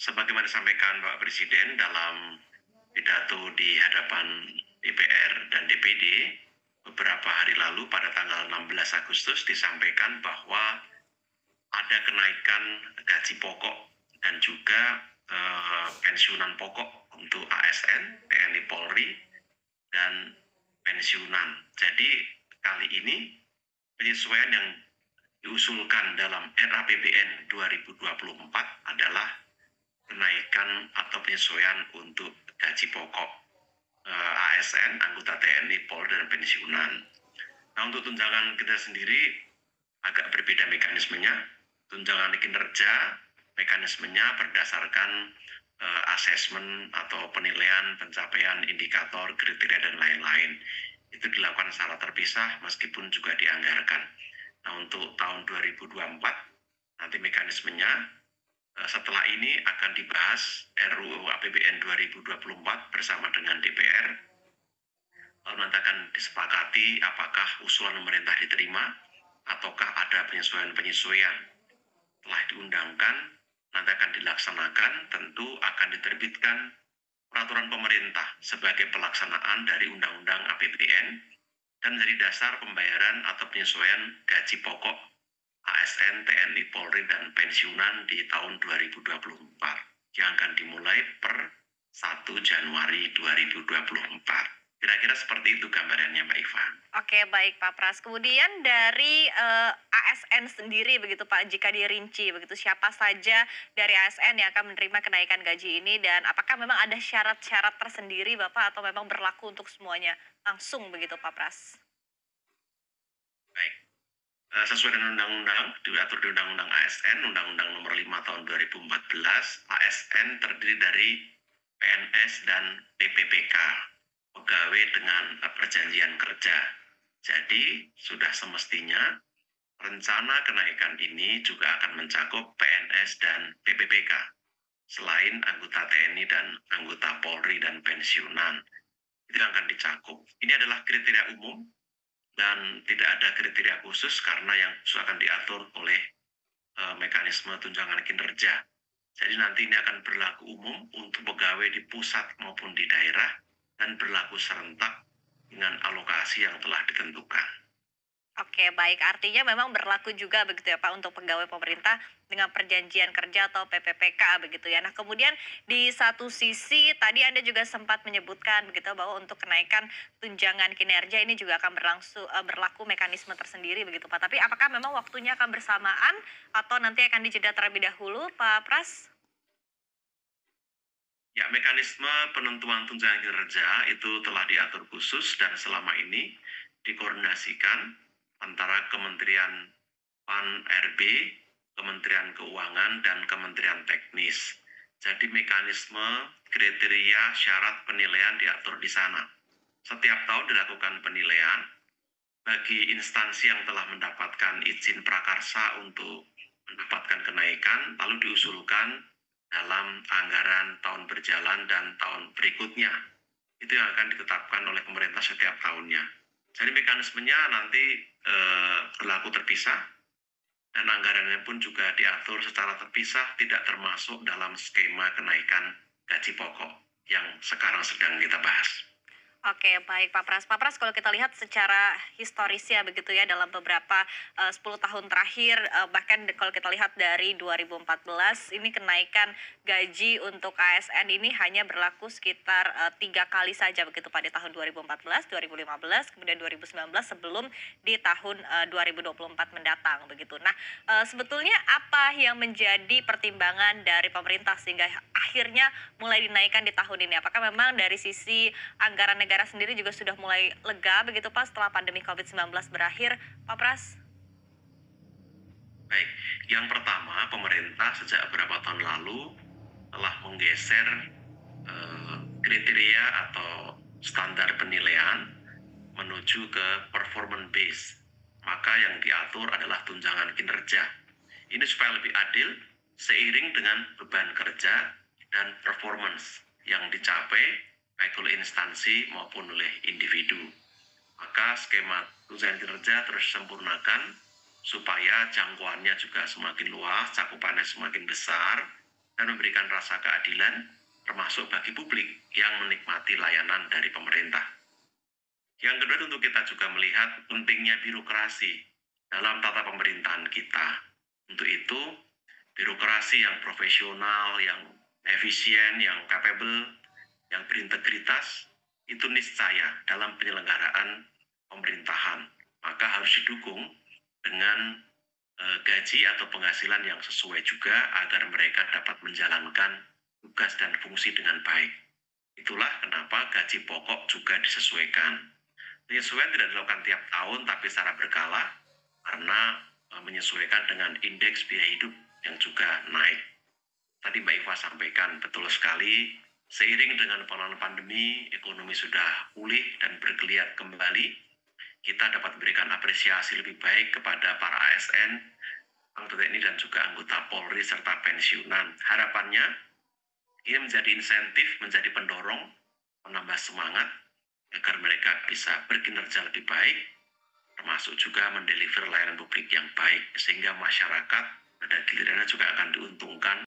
Sebagaimana disampaikan Bapak Presiden dalam pidato di hadapan DPR dan DPD beberapa hari lalu pada tanggal 16 Agustus disampaikan bahwa ada kenaikan gaji pokok dan juga pensiunan pokok untuk ASN, TNI Polri, dan pensiunan. Jadi kali ini penyesuaian yang diusulkan dalam RAPBN 2024 adalah kenaikan atau penyesuaian untuk gaji pokok ASN, anggota TNI, Polri, dan pensiunan. Nah, untuk tunjangan kita sendiri agak berbeda mekanismenya. Tunjangan kinerja mekanismenya berdasarkan asesmen atau penilaian pencapaian indikator, kriteria, dan lain-lain. Itu dilakukan secara terpisah meskipun juga dianggarkan. Nah, untuk tahun 2024 nanti mekanismenya setelah ini akan dibahas RUU APBN 2024 bersama dengan DPR. Lalu nanti akan disepakati apakah usulan pemerintah diterima ataukah ada penyesuaian-penyesuaian. Setelah diundangkan, nanti akan dilaksanakan, tentu akan diterbitkan peraturan pemerintah sebagai pelaksanaan dari Undang-Undang APBN dan menjadi dasar pembayaran atau penyesuaian gaji pokok ASN, TNI, Polri, dan pensiunan di tahun 2024 yang akan dimulai per 1 Januari 2024. Kira-kira seperti itu gambarannya, Mbak Iva. Oke, baik Pak Pras. Kemudian dari ASN sendiri begitu Pak, jika dirinci begitu siapa saja dari ASN yang akan menerima kenaikan gaji ini dan apakah memang ada syarat-syarat tersendiri Bapak atau memang berlaku untuk semuanya langsung begitu Pak Pras? Baik. Sesuai dengan undang-undang, diatur di Undang-Undang ASN, Undang-Undang Nomor 5 Tahun 2014, ASN terdiri dari PNS dan PPPK, pegawai dengan perjanjian kerja. Jadi, sudah semestinya rencana kenaikan ini juga akan mencakup PNS dan PPPK, selain anggota TNI dan anggota Polri dan pensiunan. Itu yang akan dicakup. Ini adalah kriteria umum dan tidak ada kriteria khusus karena yang akan diatur oleh mekanisme tunjangan kinerja. Jadi nanti ini akan berlaku umum untuk pegawai di pusat maupun di daerah dan berlaku serentak dengan alokasi yang telah ditentukan. Oke, baik. Artinya memang berlaku juga begitu ya Pak untuk pegawai pemerintah dengan perjanjian kerja atau PPPK begitu ya. Nah, kemudian di satu sisi tadi Anda juga sempat menyebutkan begitu bahwa untuk kenaikan tunjangan kinerja ini juga akan berlaku mekanisme tersendiri begitu Pak. Tapi apakah memang waktunya akan bersamaan atau nanti akan dijeda terlebih dahulu Pak Pras? Ya, mekanisme penentuan tunjangan kinerja itu telah diatur khusus dan selama ini dikoordinasikan antara Kementerian PAN-RB, Kementerian Keuangan, dan Kementerian Teknis. Jadi mekanisme, kriteria, syarat penilaian diatur di sana. Setiap tahun dilakukan penilaian bagi instansi yang telah mendapatkan izin prakarsa untuk mendapatkan kenaikan, lalu diusulkan dalam anggaran tahun berjalan dan tahun berikutnya. Itu yang akan ditetapkan oleh pemerintah setiap tahunnya. Jadi mekanismenya nanti berlaku terpisah dan anggarannya pun juga diatur secara terpisah, tidak termasuk dalam skema kenaikan gaji pokok yang sekarang sedang kita bahas. Oke, baik Pak Pras. Pak Pras, kalau kita lihat secara historis ya begitu ya dalam beberapa 10 tahun terakhir bahkan kalau kita lihat dari 2014 ini kenaikan gaji untuk ASN ini hanya berlaku sekitar 3 kali saja begitu pada tahun 2014, 2015, kemudian 2019 sebelum di tahun 2024 mendatang begitu. Nah, sebetulnya apa yang menjadi pertimbangan dari pemerintah sehingga akhirnya mulai dinaikkan di tahun ini? Apakah memang dari sisi anggaran negara sendiri juga sudah mulai lega begitu Pak setelah pandemi COVID-19 berakhir, Pak Pras? Baik, yang pertama pemerintah sejak beberapa tahun lalu telah menggeser kriteria atau standar penilaian menuju ke performance base. Maka yang diatur adalah tunjangan kinerja. Ini supaya lebih adil seiring dengan beban kerja dan performance yang dicapai baik oleh instansi maupun oleh individu. Maka skema tunjangan kinerja terus disempurnakan supaya jangkauannya juga semakin luas, cakupannya semakin besar, dan memberikan rasa keadilan, termasuk bagi publik yang menikmati layanan dari pemerintah. Yang kedua, tentu kita juga melihat pentingnya birokrasi dalam tata pemerintahan kita. Untuk itu, birokrasi yang profesional, yang efisien, yang capable, yang berintegritas, itu niscaya dalam penyelenggaraan pemerintahan. Maka harus didukung dengan gaji atau penghasilan yang sesuai juga agar mereka dapat menjalankan tugas dan fungsi dengan baik. Itulah kenapa gaji pokok juga disesuaikan. Penyesuaian tidak dilakukan tiap tahun tapi secara berkala karena menyesuaikan dengan indeks biaya hidup yang juga naik. Tadi Mbak Iva sampaikan betul sekali, seiring dengan penanganan pandemi, ekonomi sudah pulih dan bergeliat kembali. Kita dapat berikan apresiasi lebih baik kepada para ASN, anggota TNI dan juga anggota Polri serta pensiunan. Harapannya ini menjadi insentif, menjadi pendorong, menambah semangat agar mereka bisa berkinerja lebih baik, termasuk juga mendeliver layanan publik yang baik, sehingga masyarakat pada gilirannya juga akan diuntungkan